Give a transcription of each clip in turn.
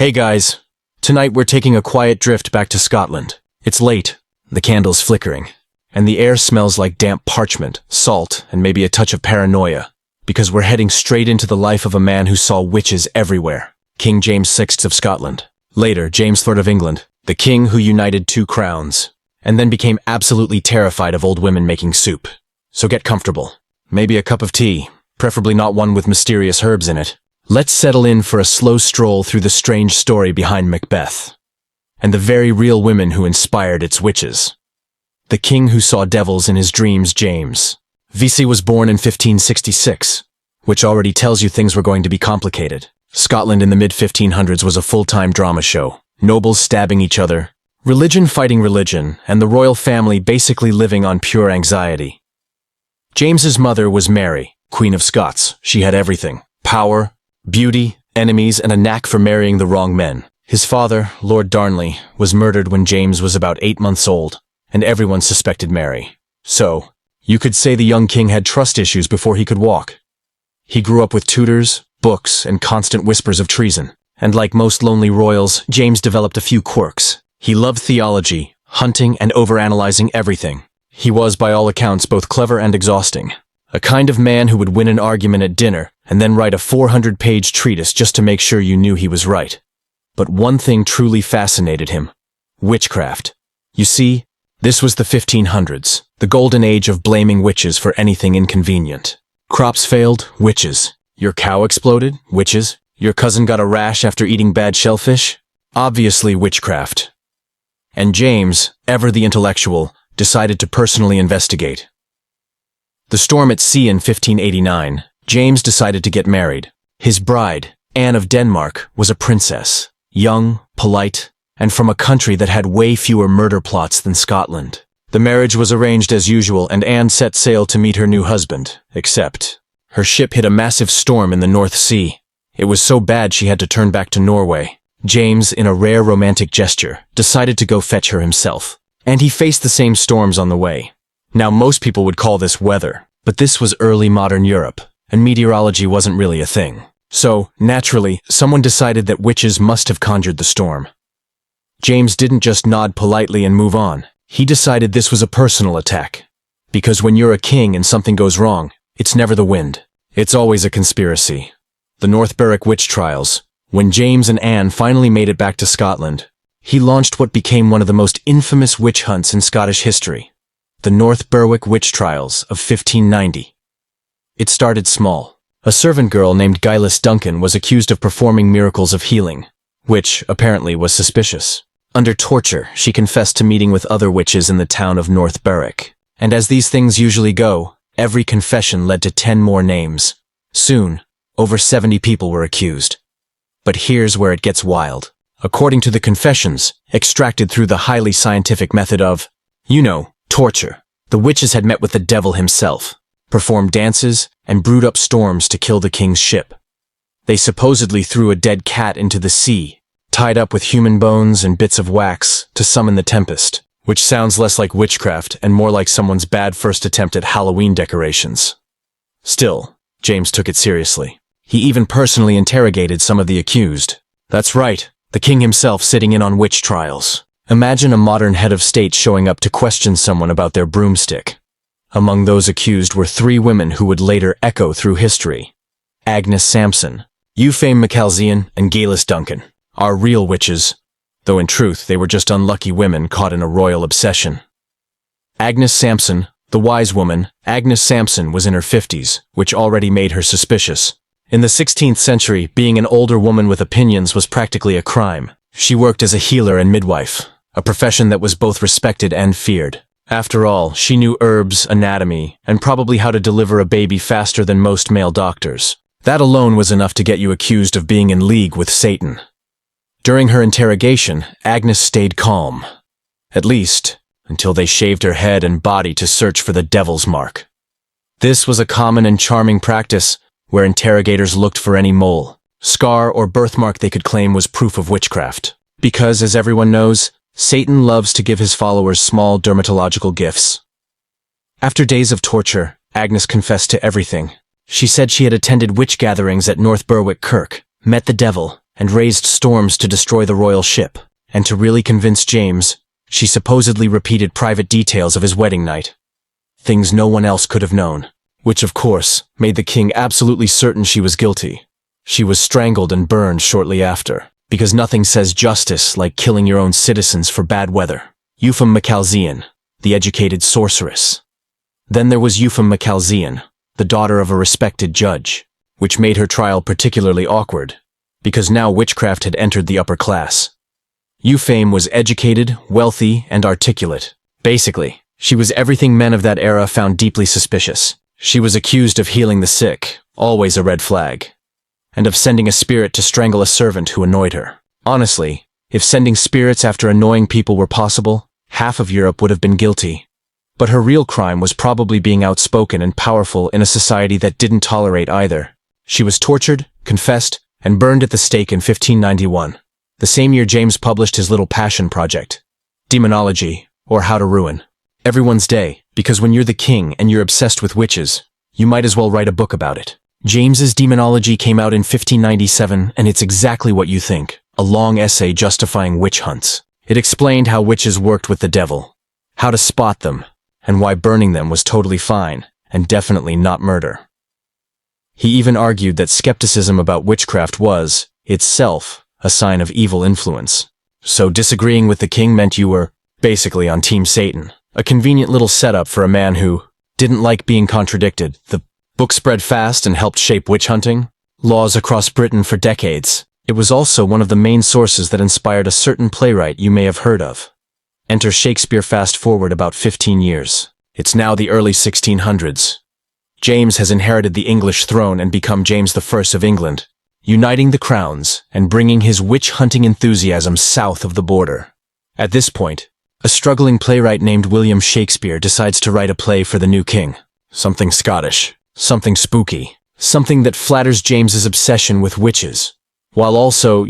Hey guys, tonight we're taking a quiet drift back to Scotland. It's late, the candle's flickering, and the air smells like damp parchment, salt, and maybe a touch of paranoia, because we're heading straight into the life of a man who saw witches everywhere, King James VI of Scotland. Later, James III of England, the king who united two crowns, and then became absolutely terrified of old women making soup. So get comfortable. Maybe a cup of tea, preferably not one with mysterious herbs in it. Let's settle in for a slow stroll through the strange story behind Macbeth, and the very real women who inspired its witches. The king who saw devils in his dreams, James VI, was born in 1566, which already tells you things were going to be complicated. Scotland in the mid-1500s was a full-time drama show, nobles stabbing each other, religion fighting religion, and the royal family basically living on pure anxiety. James's mother was Mary, Queen of Scots. She had everything: power, beauty, enemies, and a knack for marrying the wrong men. His father, Lord Darnley, was murdered when James was about 8 months old, and everyone suspected Mary. So, you could say the young king had trust issues before he could walk. He grew up with tutors, books, and constant whispers of treason. And like most lonely royals, James developed a few quirks. He loved theology, hunting, and overanalyzing everything. He was, by all accounts, both clever and exhausting. A kind of man who would win an argument at dinner and then write a 400-page treatise just to make sure you knew he was right. But one thing truly fascinated him: witchcraft. You see, this was the 1500s, the golden age of blaming witches for anything inconvenient. Crops failed, witches. Your cow exploded, witches. Your cousin got a rash after eating bad shellfish? Obviously witchcraft. And James, ever the intellectual, decided to personally investigate. The storm at sea in 1589, James decided to get married. His bride, Anne of Denmark, was a princess, young, polite, and from a country that had way fewer murder plots than Scotland. The marriage was arranged as usual, and Anne set sail to meet her new husband, except her ship hit a massive storm in the North Sea. It was so bad she had to turn back to Norway. James, in a rare romantic gesture, decided to go fetch her himself. And he faced the same storms on the way. Now, most people would call this weather, but this was early modern Europe, and meteorology wasn't really a thing. So, naturally, someone decided that witches must have conjured the storm. James didn't just nod politely and move on. He decided this was a personal attack. Because when you're a king and something goes wrong, it's never the wind. It's always a conspiracy. The North Berwick witch trials. When James and Anne finally made it back to Scotland, he launched what became one of the most infamous witch hunts in Scottish history. The North Berwick witch trials of 1590. It started small. A servant girl named Gillis Duncan was accused of performing miracles of healing, which, apparently, was suspicious. Under torture, she confessed to meeting with other witches in the town of North Berwick. And as these things usually go, every confession led to 10 more names. Soon, over 70 people were accused. But here's where it gets wild. According to the confessions, extracted through the highly scientific method of, torture, the witches had met with the devil himself, performed dances, and brewed up storms to kill the king's ship. They supposedly threw a dead cat into the sea, tied up with human bones and bits of wax to summon the tempest, which sounds less like witchcraft and more like someone's bad first attempt at Halloween decorations. Still, James took it seriously. He even personally interrogated some of the accused. That's right, the king himself sitting in on witch trials. Imagine a modern head of state showing up to question someone about their broomstick. Among those accused were 3 women who would later echo through history: Agnes Sampson, Euphame Macalzean, and Gillis Duncan. Are real witches, though in truth they were just unlucky women caught in a royal obsession. Agnes Sampson, the wise woman, Agnes Sampson was in her 50s, which already made her suspicious. In the 16th century, being an older woman with opinions was practically a crime. She worked as a healer and midwife, a profession that was both respected and feared. After all, she knew herbs, anatomy, and probably how to deliver a baby faster than most male doctors. That alone was enough to get you accused of being in league with Satan. During her interrogation, Agnes stayed calm. At least, until they shaved her head and body to search for the devil's mark. This was a common and charming practice, where interrogators looked for any mole, scar, or birthmark they could claim was proof of witchcraft. Because, as everyone knows, Satan loves to give his followers small dermatological gifts. After days of torture, Agnes confessed to everything. She said she had attended witch gatherings at North Berwick Kirk, met the devil, and raised storms to destroy the royal ship. And to really convince James, she supposedly repeated private details of his wedding night. Things no one else could have known, which of course made the king absolutely certain she was guilty. She was strangled and burned shortly after, because nothing says justice like killing your own citizens for bad weather. Eupham Macalzean, the educated sorceress. Then there was Eupham Macalzean, the daughter of a respected judge, which made her trial particularly awkward, because now witchcraft had entered the upper class. Eupham was educated, wealthy, and articulate. Basically, she was everything men of that era found deeply suspicious. She was accused of healing the sick, always a red flag, and of sending a spirit to strangle a servant who annoyed her. Honestly, if sending spirits after annoying people were possible, half of Europe would have been guilty. But her real crime was probably being outspoken and powerful in a society that didn't tolerate either. She was tortured, confessed, and burned at the stake in 1591, the same year James published his little passion project, Demonology, or How to Ruin Everyone's Day, because when you're the king and you're obsessed with witches, you might as well write a book about it. James's Demonology came out in 1597, and it's exactly what you think, a long essay justifying witch hunts. It explained how witches worked with the devil, how to spot them, and why burning them was totally fine, and definitely not murder. He even argued that skepticism about witchcraft was, itself, a sign of evil influence. So disagreeing with the king meant you were, basically, on Team Satan. A convenient little setup for a man who didn't like being contradicted. The book spread fast and helped shape witch hunting laws across Britain for decades. It was also one of the main sources that inspired a certain playwright you may have heard of. Enter Shakespeare. Fast forward about 15 years. It's now the early 1600s. James has inherited the English throne and become James I of England, uniting the crowns and bringing his witch-hunting enthusiasm south of the border. At this point, a struggling playwright named William Shakespeare decides to write a play for the new king. Something Scottish, something spooky, something that flatters James's obsession with witches, while also,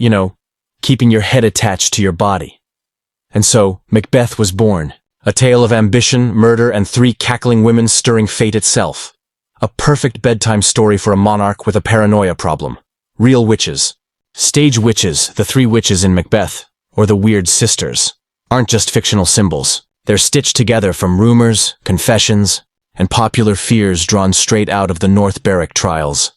keeping your head attached to your body. And so, Macbeth was born, a tale of ambition, murder, and 3 cackling women stirring fate itself. A perfect bedtime story for a monarch with a paranoia problem. Real witches. Stage witches, the 3 witches in Macbeth, or the Weird Sisters, aren't just fictional symbols. They're stitched together from rumors, confessions, and popular fears drawn straight out of the North Berwick trials.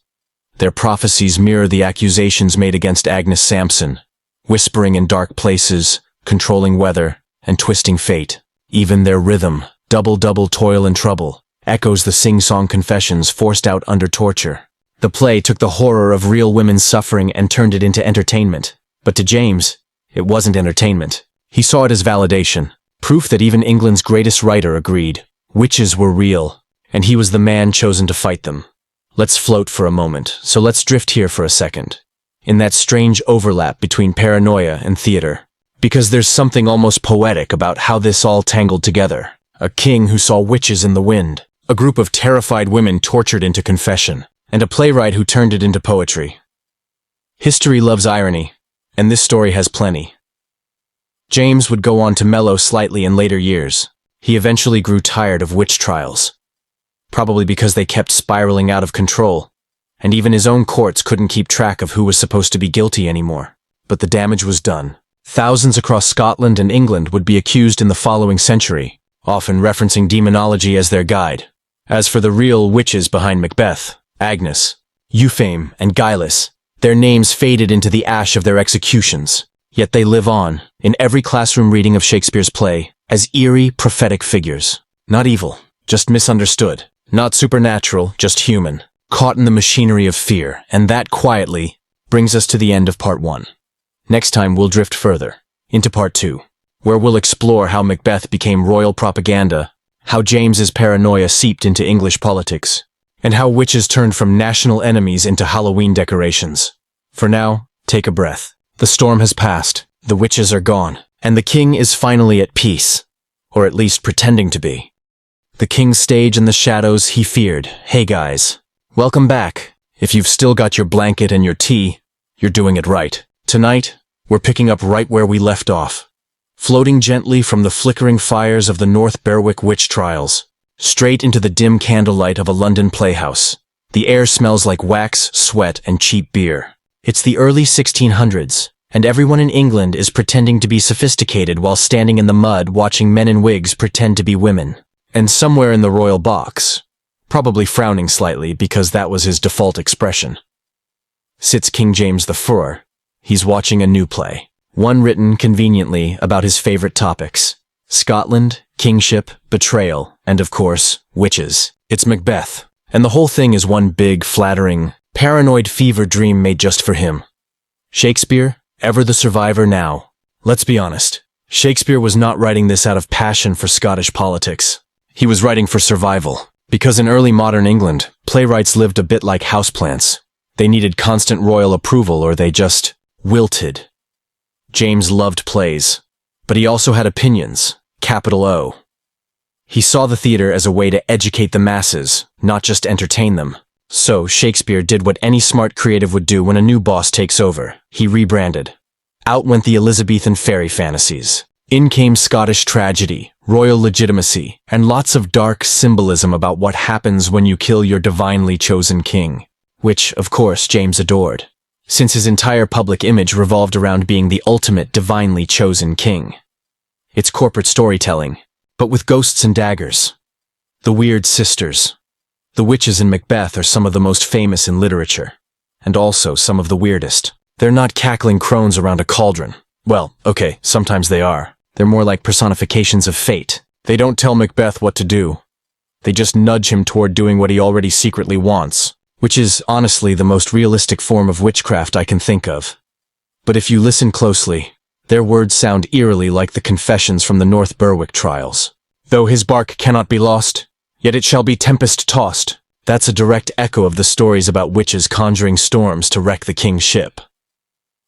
Their prophecies mirror the accusations made against Agnes Sampson, whispering in dark places, controlling weather, and twisting fate. Even their rhythm, double toil and trouble, echoes the sing-song confessions forced out under torture. The play took the horror of real women's suffering and turned it into entertainment. But to James, it wasn't entertainment. He saw it as validation, proof that even England's greatest writer agreed. Witches were real, and he was the man chosen to fight them. Let's float for a moment, so let's drift here for a second, in that strange overlap between paranoia and theater. Because there's something almost poetic about how this all tangled together. A king who saw witches in the wind, a group of terrified women tortured into confession, and a playwright who turned it into poetry. History loves irony, and this story has plenty. James would go on to mellow slightly in later years. He eventually grew tired of witch trials, probably because they kept spiraling out of control, and even his own courts couldn't keep track of who was supposed to be guilty anymore. But the damage was done. Thousands across Scotland and England would be accused in the following century, often referencing demonology as their guide. As for the real witches behind Macbeth, Agnes, Euphame, and Gillis, their names faded into the ash of their executions, yet they live on, in every classroom reading of Shakespeare's play, as eerie, prophetic figures. Not evil, just misunderstood. Not supernatural, just human, caught in the machinery of fear, and that quietly brings us to the end of part 1. Next time we'll drift further, into part 2, where we'll explore how Macbeth became royal propaganda, how James's paranoia seeped into English politics, and how witches turned from national enemies into Halloween decorations. For now, take a breath. The storm has passed, the witches are gone, and the king is finally at peace, or at least pretending to be. The king's stage in the shadows he feared. Hey guys, welcome back. If you've still got your blanket and your tea, you're doing it right. Tonight, we're picking up right where we left off, floating gently from the flickering fires of the North Berwick witch trials, straight into the dim candlelight of a London playhouse. The air smells like wax, sweat, and cheap beer. It's the early 1600s, and everyone in England is pretending to be sophisticated while standing in the mud watching men in wigs pretend to be women. And somewhere in the royal box, probably frowning slightly because that was his default expression, sits King James IV. He's watching a new play, one written conveniently about his favorite topics: Scotland, kingship, betrayal, and of course, witches. It's Macbeth, and the whole thing is one big, flattering, paranoid fever dream made just for him. Shakespeare, ever the survivor now. Let's be honest, Shakespeare was not writing this out of passion for Scottish politics. He was writing for survival, because in early modern England, playwrights lived a bit like houseplants. They needed constant royal approval or they just wilted. James loved plays, but he also had opinions, capital O. He saw the theater as a way to educate the masses, not just entertain them. So Shakespeare did what any smart creative would do when a new boss takes over. He rebranded. Out went the Elizabethan fairy fantasies. In came Scottish tragedy, royal legitimacy, and lots of dark symbolism about what happens when you kill your divinely chosen king, which, of course, James adored, since his entire public image revolved around being the ultimate divinely chosen king. It's corporate storytelling, but with ghosts and daggers. The weird sisters. The witches in Macbeth are some of the most famous in literature, and also some of the weirdest. They're not cackling crones around a cauldron. Well, okay, sometimes they are. They're more like personifications of fate. They don't tell Macbeth what to do. They just nudge him toward doing what he already secretly wants, which is, honestly, the most realistic form of witchcraft I can think of. But if you listen closely, their words sound eerily like the confessions from the North Berwick trials. Though his bark cannot be lost, yet it shall be tempest-tossed. That's a direct echo of the stories about witches conjuring storms to wreck the king's ship.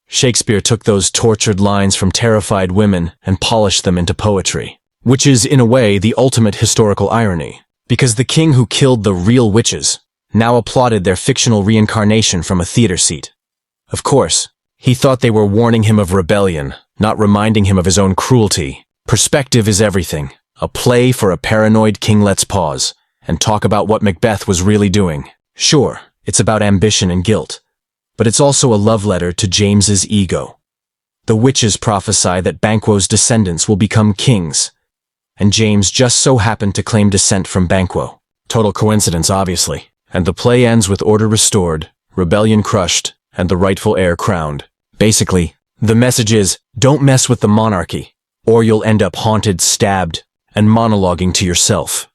Shakespeare took those tortured lines from terrified women and polished them into poetry, which is, in a way, the ultimate historical irony, because the king who killed the real witches now applauded their fictional reincarnation from a theater seat. Of course, he thought they were warning him of rebellion, not reminding him of his own cruelty. Perspective is everything. A play for a paranoid king. Let's pause and talk about what Macbeth was really doing. Sure, it's about ambition and guilt, but it's also a love letter to James's ego. The witches prophesy that Banquo's descendants will become kings, and James just so happened to claim descent from Banquo. Total coincidence, obviously. And the play ends with order restored, rebellion crushed, and the rightful heir crowned. Basically, the message is, don't mess with the monarchy, or you'll end up haunted, stabbed, and monologuing to yourself.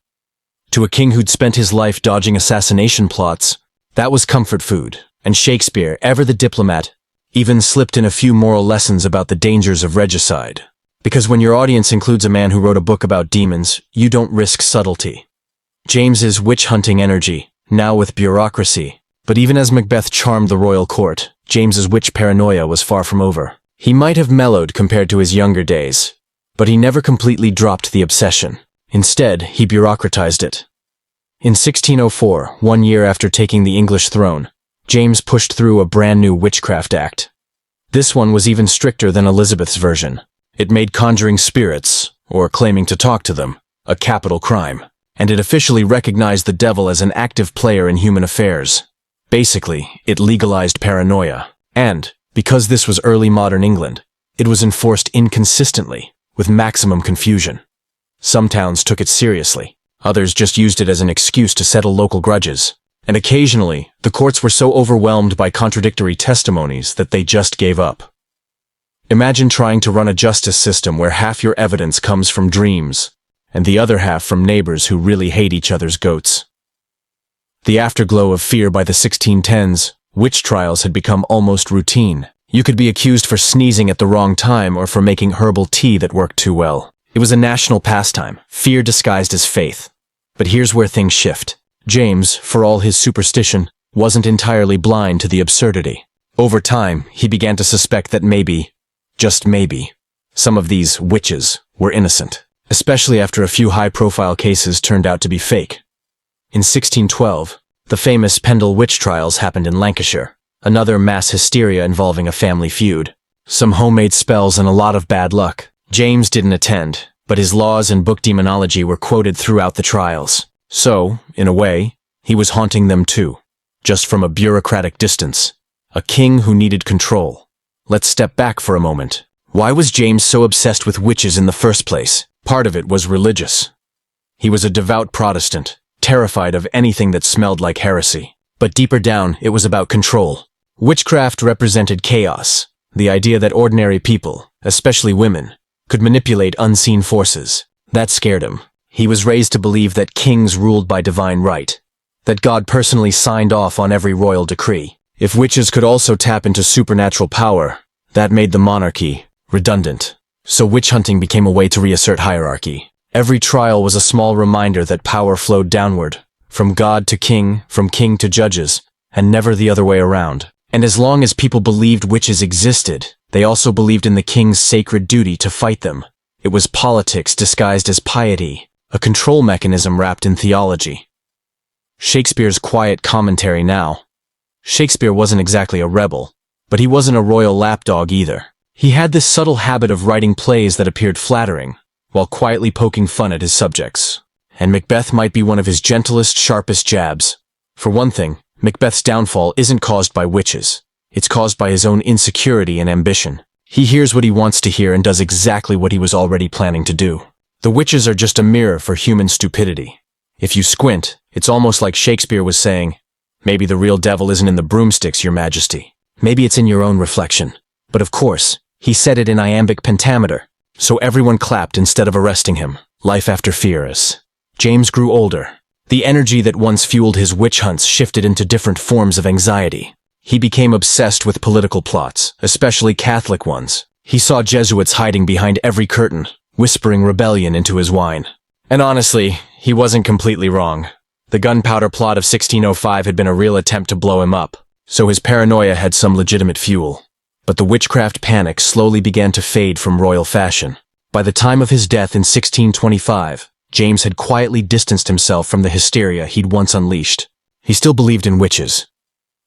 To a king who'd spent his life dodging assassination plots, that was comfort food, and Shakespeare, ever the diplomat, even slipped in a few moral lessons about the dangers of regicide. Because when your audience includes a man who wrote a book about demons, you don't risk subtlety. James's witch-hunting energy, now with bureaucracy. But even as Macbeth charmed the royal court, James's witch paranoia was far from over. He might have mellowed compared to his younger days, but he never completely dropped the obsession. Instead, he bureaucratized it. In 1604, 1 year after taking the English throne, James pushed through a brand new Witchcraft Act. This one was even stricter than Elizabeth's version. It made conjuring spirits, or claiming to talk to them, a capital crime, and it officially recognized the devil as an active player in human affairs. Basically, it legalized paranoia. And, because this was early modern England, it was enforced inconsistently, with maximum confusion. Some towns took it seriously, others just used it as an excuse to settle local grudges. And occasionally, the courts were so overwhelmed by contradictory testimonies that they just gave up. Imagine trying to run a justice system where half your evidence comes from dreams, and the other half from neighbors who really hate each other's goats. The afterglow of fear by the 1610s, witch trials had become almost routine. You could be accused for sneezing at the wrong time or for making herbal tea that worked too well. It was a national pastime, fear disguised as faith. But here's where things shift. James, for all his superstition, wasn't entirely blind to the absurdity. Over time, he began to suspect that maybe, just maybe, some of these witches were innocent, especially after a few high-profile cases turned out to be fake. In 1612, the famous Pendle witch trials happened in Lancashire, another mass hysteria involving a family feud. Some homemade spells and a lot of bad luck. James didn't attend, but his laws and book demonology were quoted throughout the trials. So, in a way, he was haunting them too, just from a bureaucratic distance. A king who needed control. Let's step back for a moment. Why was James so obsessed with witches in the first place? Part of it was religious. He was a devout Protestant, terrified of anything that smelled like heresy. But deeper down, it was about control. Witchcraft represented chaos, the idea that ordinary people, especially women, could manipulate unseen forces. That scared him. He was raised to believe that kings ruled by divine right, that God personally signed off on every royal decree. If witches could also tap into supernatural power, that made the monarchy redundant. So witch hunting became a way to reassert hierarchy. Every trial was a small reminder that power flowed downward, from God to king, from king to judges, and never the other way around. And as long as people believed witches existed, they also believed in the king's sacred duty to fight them. It was politics disguised as piety, a control mechanism wrapped in theology. Shakespeare's quiet commentary now. Shakespeare wasn't exactly a rebel, but he wasn't a royal lapdog either. He had this subtle habit of writing plays that appeared flattering, while quietly poking fun at his subjects. And Macbeth might be one of his gentlest, sharpest jabs. For one thing, Macbeth's downfall isn't caused by witches. It's caused by his own insecurity and ambition. He hears what he wants to hear and does exactly what he was already planning to do. The witches are just a mirror for human stupidity. If you squint, it's almost like Shakespeare was saying, "Maybe the real devil isn't in the broomsticks, your majesty. Maybe it's in your own reflection." But of course, he said it in iambic pentameter, so everyone clapped instead of arresting him. Life after fears. James grew older. The energy that once fueled his witch hunts shifted into different forms of anxiety. He became obsessed with political plots, especially Catholic ones. He saw Jesuits hiding behind every curtain, whispering rebellion into his wine. And honestly, he wasn't completely wrong. The gunpowder plot of 1605 had been a real attempt to blow him up, so his paranoia had some legitimate fuel. But the witchcraft panic slowly began to fade from royal fashion. By the time of his death in 1625, James had quietly distanced himself from the hysteria he'd once unleashed. He still believed in witches.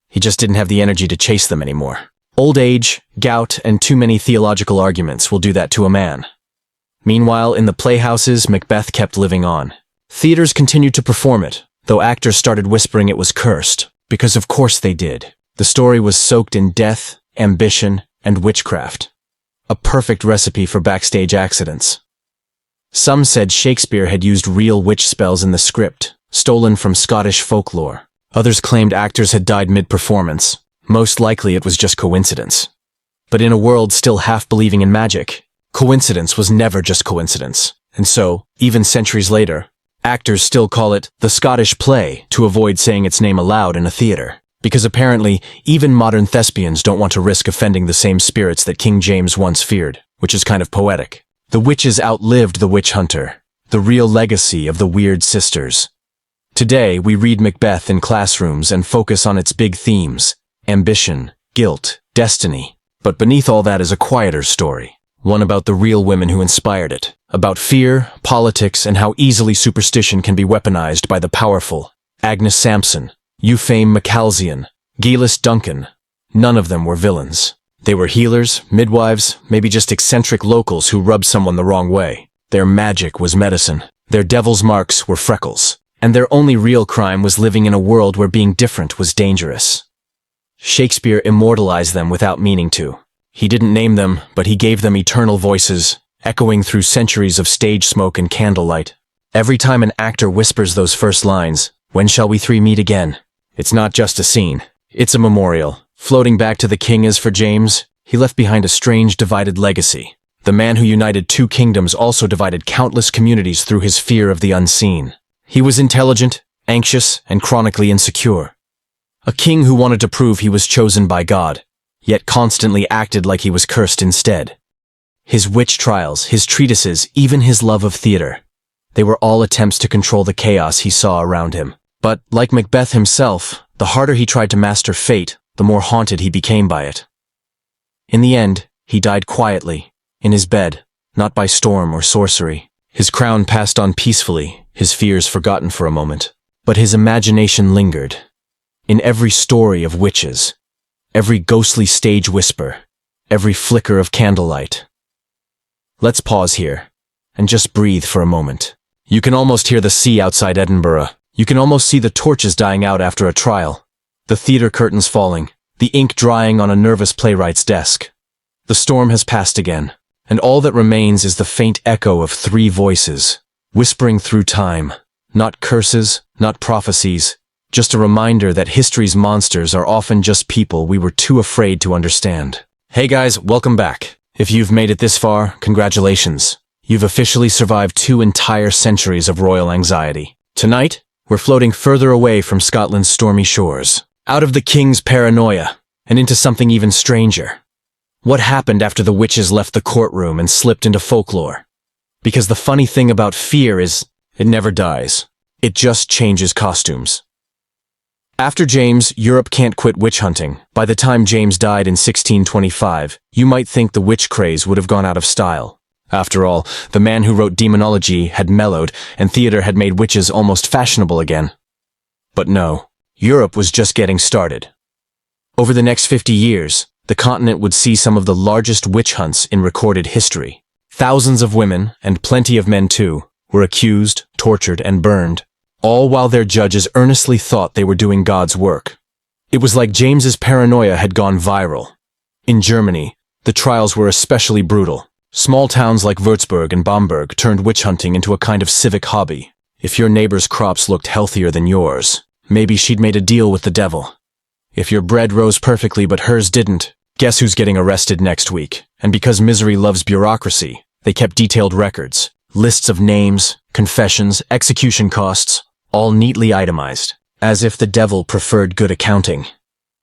He just didn't have the energy to chase them anymore. Old age, gout, and too many theological arguments will do that to a man. Meanwhile, in the playhouses, Macbeth kept living on. Theaters continued to perform it, though actors started whispering it was cursed, because of course they did. The story was soaked in death, ambition, and witchcraft. A perfect recipe for backstage accidents. Some said Shakespeare had used real witch spells in the script, stolen from Scottish folklore. Others claimed actors had died mid-performance. Most likely it was just coincidence. But in a world still half believing in magic, coincidence was never just coincidence. And so, even centuries later, actors still call it the Scottish play to avoid saying its name aloud in a theater. Because apparently, even modern thespians don't want to risk offending the same spirits that King James once feared, which is kind of poetic. The witches outlived the witch hunter, the real legacy of the weird sisters. Today, we read Macbeth in classrooms and focus on its big themes: ambition, guilt, destiny. But beneath all that is a quieter story, one about the real women who inspired it, about fear, politics, and how easily superstition can be weaponized by the powerful. Agnes Sampson, Euphame Macalzean, Geillis Duncan. None of them were villains. They were healers, midwives, maybe just eccentric locals who rubbed someone the wrong way. Their magic was medicine. Their devil's marks were freckles. And their only real crime was living in a world where being different was dangerous. Shakespeare immortalized them without meaning to. He didn't name them, but he gave them eternal voices, echoing through centuries of stage smoke and candlelight. Every time an actor whispers those first lines, "When shall we three meet again?" it's not just a scene. It's a memorial. Floating back to the king as for James, he left behind a strange divided legacy. The man who united two kingdoms also divided countless communities through his fear of the unseen. He was intelligent, anxious, and chronically insecure. A king who wanted to prove he was chosen by God, yet constantly acted like he was cursed instead. His witch trials, his treatises, even his love of theater, they were all attempts to control the chaos he saw around him. But, like Macbeth himself, the harder he tried to master fate, the more haunted he became by it. In the end, he died quietly, in his bed, not by storm or sorcery. His crown passed on peacefully, his fears forgotten for a moment. But his imagination lingered. In every story of witches, every ghostly stage whisper, every flicker of candlelight. Let's pause here, and just breathe for a moment. You can almost hear the sea outside Edinburgh. You can almost see the torches dying out after a trial. The theater curtains falling, the ink drying on a nervous playwright's desk. The storm has passed again, and all that remains is the faint echo of three voices, whispering through time. Not curses, not prophecies, just a reminder that history's monsters are often just people we were too afraid to understand. Hey guys, welcome back. If you've made it this far, congratulations. You've officially survived 2 entire centuries of royal anxiety. Tonight, we're floating further away from Scotland's stormy shores, out of the king's paranoia, and into something even stranger. What happened after the witches left the courtroom and slipped into folklore? Because the funny thing about fear is, it never dies. It just changes costumes. After James, Europe can't quit witch hunting. By the time James died in 1625, you might think the witch craze would have gone out of style. After all, the man who wrote demonology had mellowed, and theater had made witches almost fashionable again. But no, Europe was just getting started. Over the next 50 years, the continent would see some of the largest witch hunts in recorded history. Thousands of women, and plenty of men too, were accused, tortured, and burned, all while their judges earnestly thought they were doing God's work. It was like James's paranoia had gone viral. In Germany, the trials were especially brutal. Small towns like Würzburg and Bamberg turned witch hunting into a kind of civic hobby. If your neighbor's crops looked healthier than yours, maybe she'd made a deal with the devil. If your bread rose perfectly but hers didn't, guess who's getting arrested next week? And because misery loves bureaucracy, they kept detailed records, lists of names, confessions, execution costs, all neatly itemized, as if the devil preferred good accounting.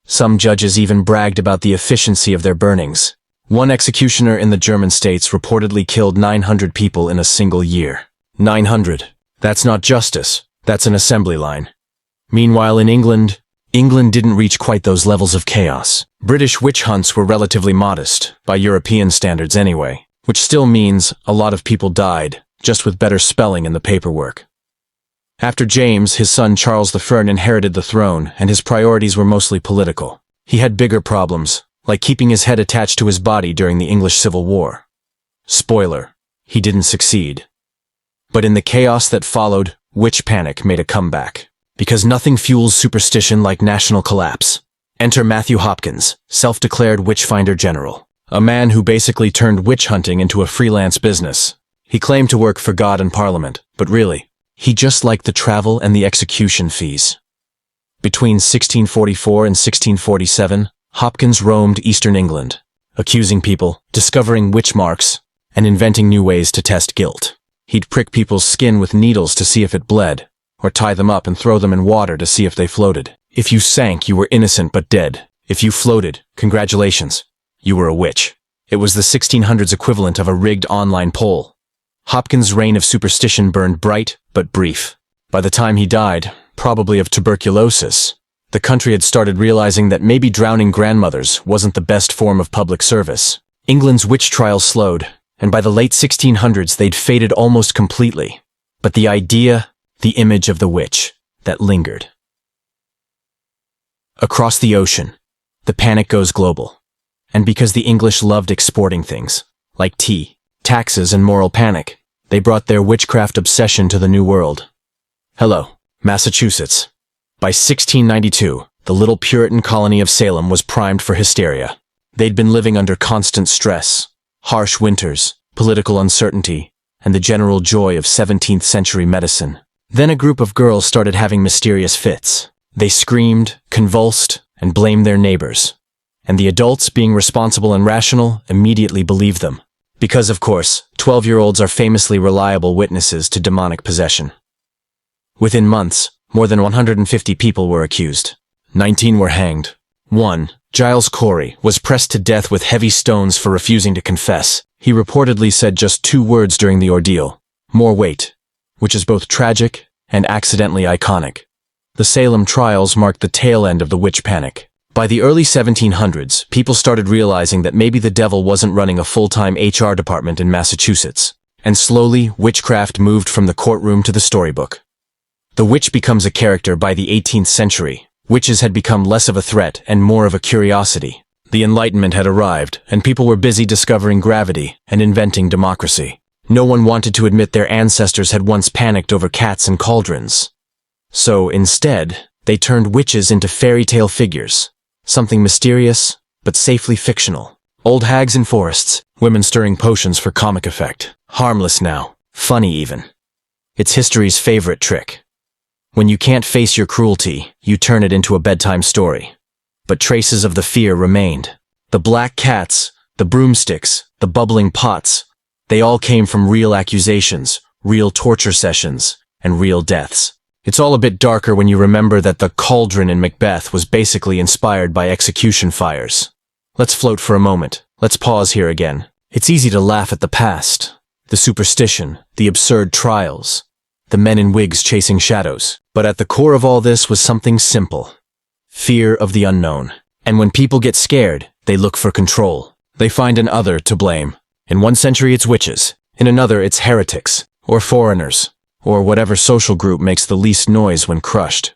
Some judges even bragged about the efficiency of their burnings. One executioner in the German states reportedly killed 900 people in a single year. 900. That's not justice, that's an assembly line. Meanwhile in England didn't reach quite those levels of chaos. British witch hunts were relatively modest, by European standards anyway, which still means a lot of people died, just with better spelling in the paperwork. After James, his son Charles I inherited the throne, and his priorities were mostly political. He had bigger problems, like keeping his head attached to his body during the English Civil War. Spoiler, he didn't succeed. But in the chaos that followed, witch panic made a comeback. Because nothing fuels superstition like national collapse. Enter Matthew Hopkins, self-declared witchfinder general. A man who basically turned witch hunting into a freelance business. He claimed to work for God and Parliament, but really, he just liked the travel and the execution fees. Between 1644 and 1647, Hopkins roamed eastern England, accusing people, discovering witch marks, and inventing new ways to test guilt. He'd prick people's skin with needles to see if it bled, or tie them up and throw them in water to see if they floated. If you sank, you were innocent but dead. If you floated, congratulations, you were a witch. It was the 1600s equivalent of a rigged online poll. Hopkins' reign of superstition burned bright but brief. By the time he died, probably of tuberculosis, the country had started realizing that maybe drowning grandmothers wasn't the best form of public service. England's witch trials slowed, and by the late 1600s they'd faded almost completely. But the idea, the image of the witch, that lingered. Across the ocean, the panic goes global. And because the English loved exporting things, like tea, taxes, and moral panic, they brought their witchcraft obsession to the New World. Hello, Massachusetts. By 1692, the little Puritan colony of Salem was primed for hysteria. They'd been living under constant stress, harsh winters, political uncertainty, and the general joy of 17th century medicine. Then a group of girls started having mysterious fits. They screamed, convulsed, and blamed their neighbors. And the adults, being responsible and rational, immediately believed them. Because, of course, 12-year-olds are famously reliable witnesses to demonic possession. Within months, more than 150 people were accused. 19 were hanged. One, Giles Corey, was pressed to death with heavy stones for refusing to confess. He reportedly said just 2 words during the ordeal. More weight. Which is both tragic and accidentally iconic. The Salem trials marked the tail end of the witch panic. By the early 1700s, people started realizing that maybe the devil wasn't running a full-time HR department in Massachusetts. And slowly, witchcraft moved from the courtroom to the storybook. The witch becomes a character by the 18th century. Witches had become less of a threat and more of a curiosity. The Enlightenment had arrived, and people were busy discovering gravity and inventing democracy. No one wanted to admit their ancestors had once panicked over cats and cauldrons. So, instead, they turned witches into fairy tale figures. Something mysterious, but safely fictional. Old hags in forests, women stirring potions for comic effect. Harmless now, funny even. It's history's favorite trick. When you can't face your cruelty, you turn it into a bedtime story. But traces of the fear remained. The black cats, the broomsticks, the bubbling pots, they all came from real accusations, real torture sessions, and real deaths. It's all a bit darker when you remember that the cauldron in Macbeth was basically inspired by execution fires. Let's float for a moment. Let's pause here again. It's easy to laugh at the past, the superstition, the absurd trials, the men in wigs chasing shadows. But at the core of all this was something simple. Fear of the unknown. And when people get scared, they look for control. They find an other to blame. In one century it's witches, in another it's heretics, or foreigners, or whatever social group makes the least noise when crushed.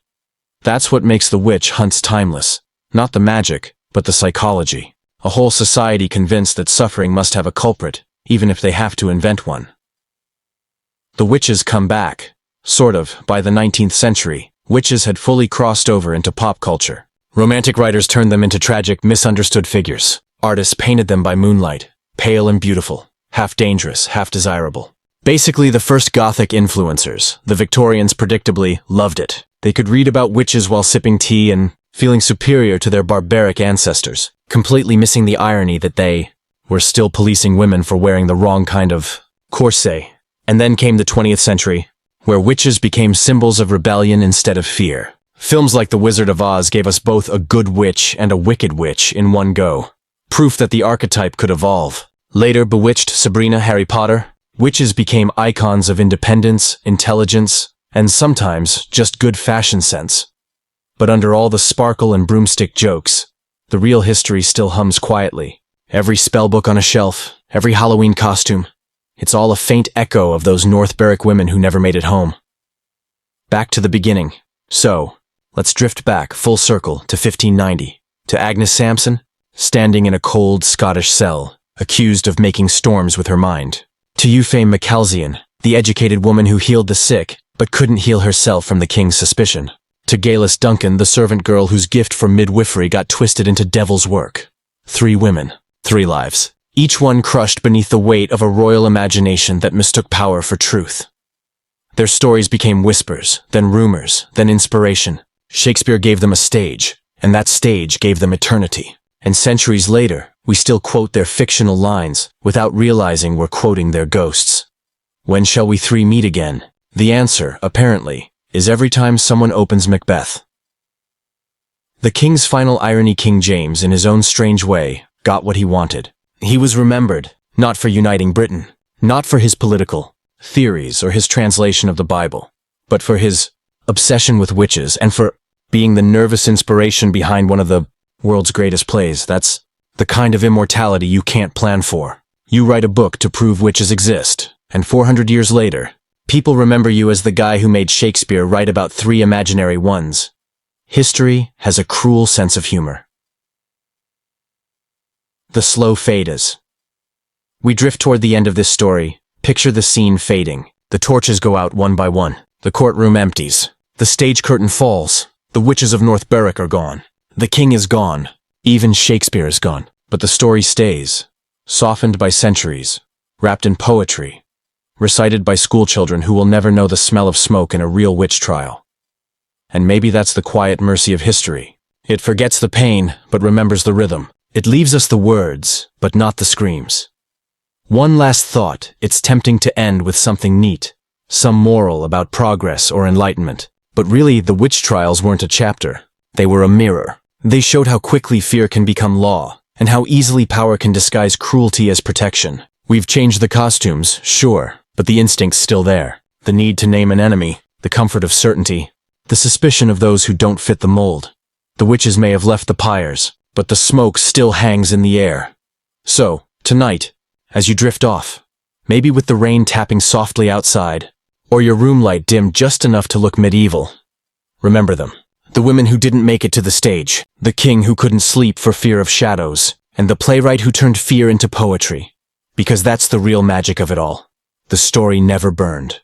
That's what makes the witch hunts timeless. Not the magic, but the psychology. A whole society convinced that suffering must have a culprit, even if they have to invent one. The witches come back. Sort of, by the 19th century, witches had fully crossed over into pop culture. Romantic writers turned them into tragic, misunderstood figures. Artists painted them by moonlight, pale and beautiful, half dangerous, half desirable. Basically the first Gothic influencers. The Victorians predictably loved it. They could read about witches while sipping tea and feeling superior to their barbaric ancestors, completely missing the irony that they were still policing women for wearing the wrong kind of corset. And then came the 20th century, where witches became symbols of rebellion instead of fear. Films like The Wizard of Oz gave us both a good witch and a wicked witch in one go. Proof that the archetype could evolve. Later, Bewitched, Sabrina, Harry Potter, witches became icons of independence, intelligence, and sometimes just good fashion sense. But under all the sparkle and broomstick jokes, the real history still hums quietly. Every spellbook on a shelf, every Halloween costume, it's all a faint echo of those North Berwick women who never made it home. Back to the beginning. So, let's drift back full circle to 1590, to Agnes Sampson, standing in a cold Scottish cell, accused of making storms with her mind. To Euphame Macalzean, the educated woman who healed the sick, but couldn't heal herself from the king's suspicion. To Galis Duncan, the servant girl whose gift for midwifery got twisted into devil's work. 3 women, 3 lives. Each one crushed beneath the weight of a royal imagination that mistook power for truth. Their stories became whispers, then rumors, then inspiration. Shakespeare gave them a stage, and that stage gave them eternity. And centuries later, we still quote their fictional lines without realizing we're quoting their ghosts. When shall we 3 meet again? The answer, apparently, is every time someone opens Macbeth. The king's final irony, King James, in his own strange way, got what he wanted. He was remembered, not for uniting Britain, not for his political theories or his translation of the Bible, but for his obsession with witches and for being the nervous inspiration behind one of the world's greatest plays. That's the kind of immortality you can't plan for. You write a book to prove witches exist, and 400 years later, people remember you as the guy who made Shakespeare write about 3 imaginary ones. History has a cruel sense of humor. The slow fade is. We drift toward the end of this story. Picture the scene fading. The torches go out one by one. The courtroom empties. The stage curtain falls. The witches of North Berwick are gone. The king is gone. Even Shakespeare is gone. But the story stays, softened by centuries, wrapped in poetry, recited by schoolchildren who will never know the smell of smoke in a real witch trial. And maybe that's the quiet mercy of history. It forgets the pain, but remembers the rhythm. It leaves us the words, but not the screams. One last thought, it's tempting to end with something neat, some moral about progress or enlightenment. But really, the witch trials weren't a chapter. They were a mirror. They showed how quickly fear can become law, and how easily power can disguise cruelty as protection. We've changed the costumes, sure, but the instinct's still there. The need to name an enemy, the comfort of certainty, the suspicion of those who don't fit the mold. The witches may have left the pyres, but the smoke still hangs in the air. So, tonight, as you drift off, maybe with the rain tapping softly outside, or your room light dimmed just enough to look medieval, remember them. The women who didn't make it to the stage, the king who couldn't sleep for fear of shadows, and the playwright who turned fear into poetry. Because that's the real magic of it all. The story never burned.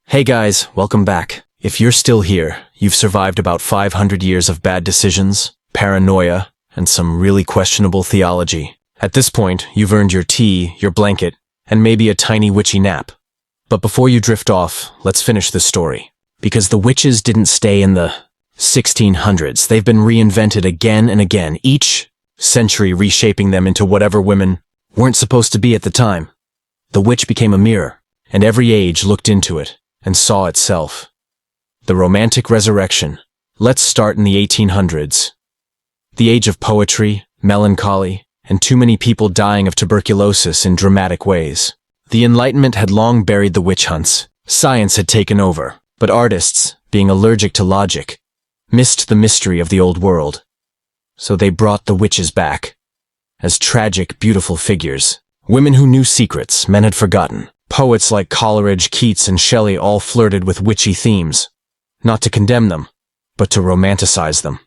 Hey guys, welcome back. If you're still here, you've survived about 500 years of bad decisions, paranoia, and some really questionable theology. At this point, you've earned your tea, your blanket, and maybe a tiny witchy nap. But before you drift off, let's finish this story. Because the witches didn't stay in the 1600s. They've been reinvented again and again, each century reshaping them into whatever women weren't supposed to be at the time. The witch became a mirror, and every age looked into it and saw itself. The Romantic Resurrection. Let's start in the 1800s. The age of poetry, melancholy, and too many people dying of tuberculosis in dramatic ways. The Enlightenment had long buried the witch hunts. Science had taken over, but artists, being allergic to logic, missed the mystery of the old world. So they brought the witches back. As tragic, beautiful figures. Women who knew secrets men had forgotten. Poets like Coleridge, Keats, and Shelley all flirted with witchy themes. Not to condemn them, but to romanticize them.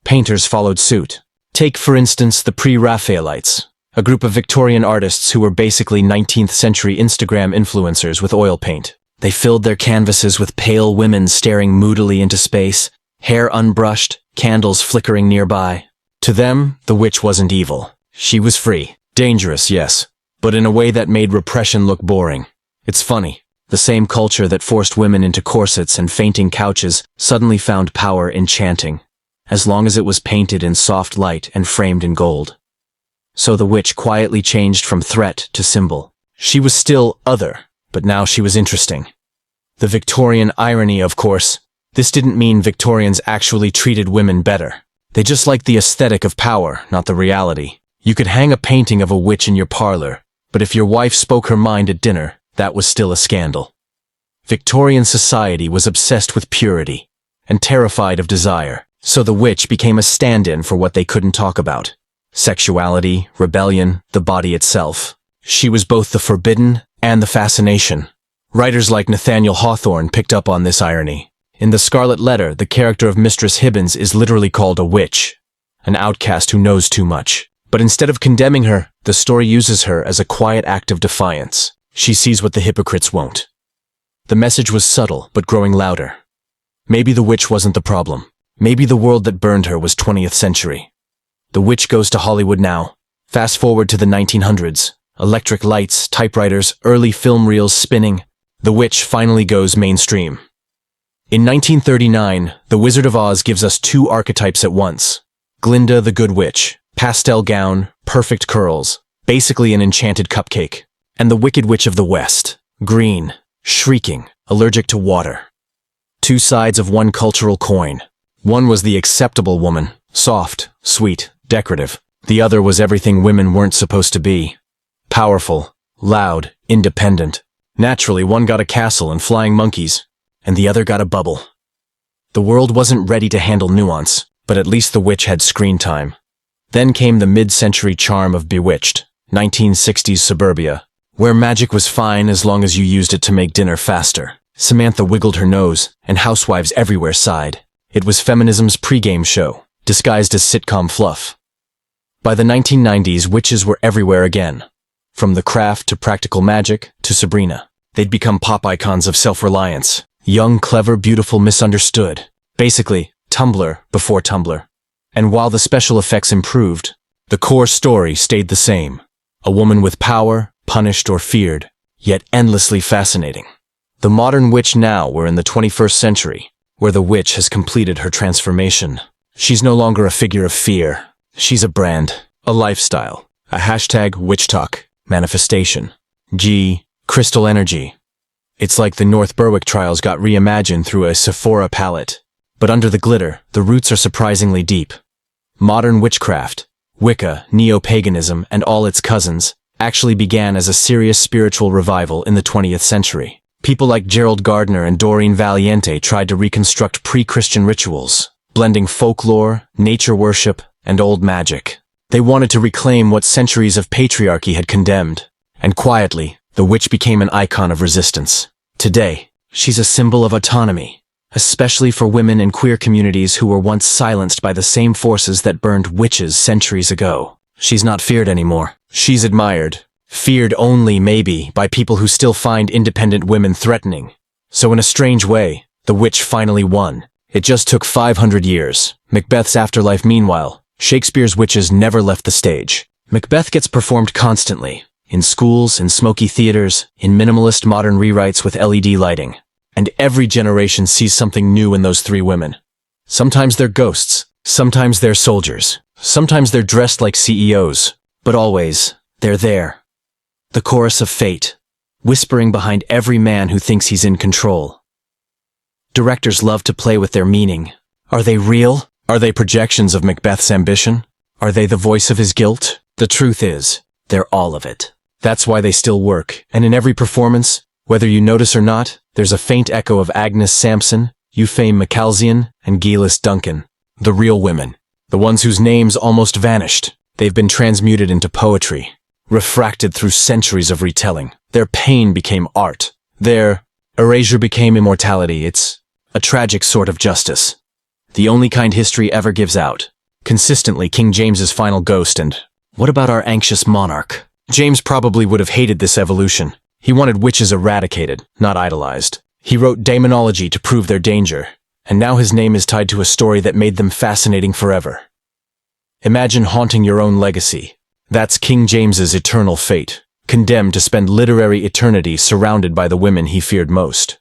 Painters followed suit. Take, for instance, the pre-Raphaelites, a group of Victorian artists who were basically 19th century Instagram influencers with oil paint. They filled their canvases with pale women staring moodily into space, hair unbrushed, candles flickering nearby. To them, the witch wasn't evil. She was free. Dangerous, yes, but in a way that made repression look boring. It's funny. The same culture that forced women into corsets and fainting couches suddenly found power in chanting, as long as it was painted in soft light and framed in gold. So the witch quietly changed from threat to symbol. She was still other, but now she was interesting. The Victorian irony, of course. This didn't mean Victorians actually treated women better. They just liked the aesthetic of power, not the reality. You could hang a painting of a witch in your parlor, but if your wife spoke her mind at dinner, that was still a scandal. Victorian society was obsessed with purity and terrified of desire, so the witch became a stand-in for what they couldn't talk about. Sexuality, rebellion, the body itself. She was both the forbidden and the fascination. Writers like Nathaniel Hawthorne picked up on this irony. In The Scarlet Letter, the character of Mistress Hibbins is literally called a witch, an outcast who knows too much. But instead of condemning her, the story uses her as a quiet act of defiance. She sees what the hypocrites won't. The message was subtle, but growing louder. Maybe the witch wasn't the problem. Maybe the world that burned her was 20th century. The witch goes to Hollywood now. Fast forward to the 1900s. Electric lights, typewriters, early film reels spinning. The witch finally goes mainstream. In 1939, The Wizard of Oz gives us two archetypes at once. Glinda the Good Witch, pastel gown, perfect curls, basically an enchanted cupcake. And the Wicked Witch of the West, green, shrieking, allergic to water. Two sides of one cultural coin. One was the acceptable woman, soft, sweet, decorative. The other was everything women weren't supposed to be. Powerful, loud, independent. Naturally, one got a castle and flying monkeys, and the other got a bubble. The world wasn't ready to handle nuance, but at least the witch had screen time. Then came the mid-century charm of Bewitched, 1960s suburbia, where magic was fine as long as you used it to make dinner faster. Samantha wiggled her nose, and housewives everywhere sighed. It was feminism's pregame show, disguised as sitcom fluff. By the 1990s, witches were everywhere again. From The Craft to Practical Magic to Sabrina. They'd become pop icons of self-reliance. Young, clever, beautiful, misunderstood. Basically, Tumblr before Tumblr. And while the special effects improved, the core story stayed the same. A woman with power, punished or feared, yet endlessly fascinating. The modern witch now, we're in the 21st century, where the witch has completed her transformation. She's no longer a figure of fear. She's a brand, a lifestyle, a hashtag witch talk, manifestation. Crystal energy. It's like the North Berwick trials got reimagined through a Sephora palette. But under the glitter, the roots are surprisingly deep. Modern witchcraft, Wicca, neo-paganism, and all its cousins, actually began as a serious spiritual revival in the 20th century. People like Gerald Gardner and Doreen Valiente tried to reconstruct pre-Christian rituals, blending folklore, nature worship, and old magic. They wanted to reclaim what centuries of patriarchy had condemned. And quietly, the witch became an icon of resistance. Today, she's a symbol of autonomy, especially for women in queer communities who were once silenced by the same forces that burned witches centuries ago. She's not feared anymore. She's admired. Feared only, maybe, by people who still find independent women threatening. So in a strange way, the witch finally won. It just took 500 years. Macbeth's afterlife, meanwhile, Shakespeare's witches never left the stage. Macbeth gets performed constantly, in schools, in smoky theaters, in minimalist modern rewrites with LED lighting. And every generation sees something new in those three women. Sometimes they're ghosts, sometimes they're soldiers, sometimes they're dressed like CEOs, but always, they're there. The chorus of fate, whispering behind every man who thinks he's in control. Directors love to play with their meaning. Are they real? Are they projections of Macbeth's ambition? Are they the voice of his guilt? The truth is, they're all of it. That's why they still work, and in every performance, whether you notice or not, there's a faint echo of Agnes Sampson, Euphame Macalzian, and Gillis Duncan. The real women. The ones whose names almost vanished. They've been transmuted into poetry, refracted through centuries of retelling. Their pain became art. Their erasure became immortality. It's a tragic sort of justice. The only kind history ever gives out. Consistently King James's final ghost, and what about our anxious monarch? James probably would have hated this evolution. He wanted witches eradicated, not idolized. He wrote demonology to prove their danger, and now his name is tied to a story that made them fascinating forever. Imagine haunting your own legacy. That's King James's eternal fate, condemned to spend literary eternity surrounded by the women he feared most.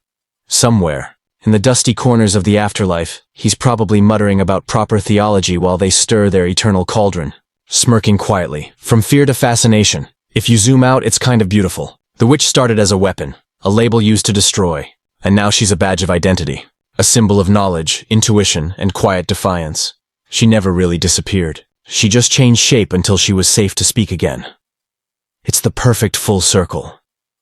Somewhere, in the dusty corners of the afterlife, he's probably muttering about proper theology while they stir their eternal cauldron, smirking quietly, from fear to fascination. If you zoom out, it's kind of beautiful. The witch started as a weapon, a label used to destroy, and now she's a badge of identity, a symbol of knowledge, intuition, and quiet defiance. She never really disappeared. She just changed shape until she was safe to speak again. It's the perfect full circle.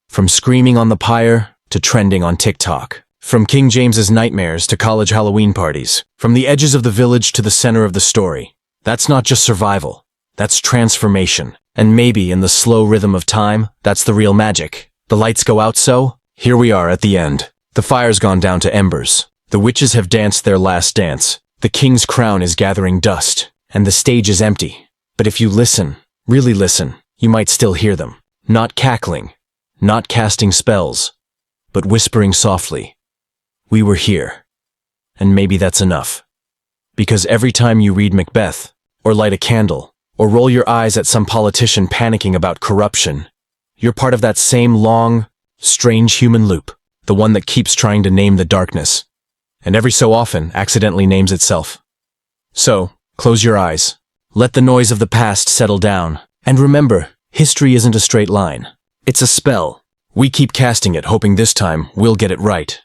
From screaming on the pyre to trending on TikTok. From King James's nightmares to college Halloween parties. From the edges of the village to the center of the story. That's not just survival. That's transformation. And maybe in the slow rhythm of time, that's the real magic. The lights go out, so here we are at the end. The fire's gone down to embers. The witches have danced their last dance. The king's crown is gathering dust. And the stage is empty. But if you listen, really listen, you might still hear them. Not cackling, not casting spells, but whispering softly. We were here. And maybe that's enough. Because every time you read Macbeth, or light a candle, or roll your eyes at some politician panicking about corruption, you're part of that same long, strange human loop, the one that keeps trying to name the darkness, and every so often accidentally names itself. So, close your eyes, let the noise of the past settle down, and remember, history isn't a straight line. It's a spell. We keep casting it, hoping this time we'll get it right.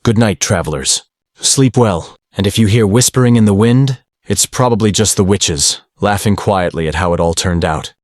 Good night, travelers. Sleep well, and if you hear whispering in the wind, it's probably just the witches, laughing quietly at how it all turned out.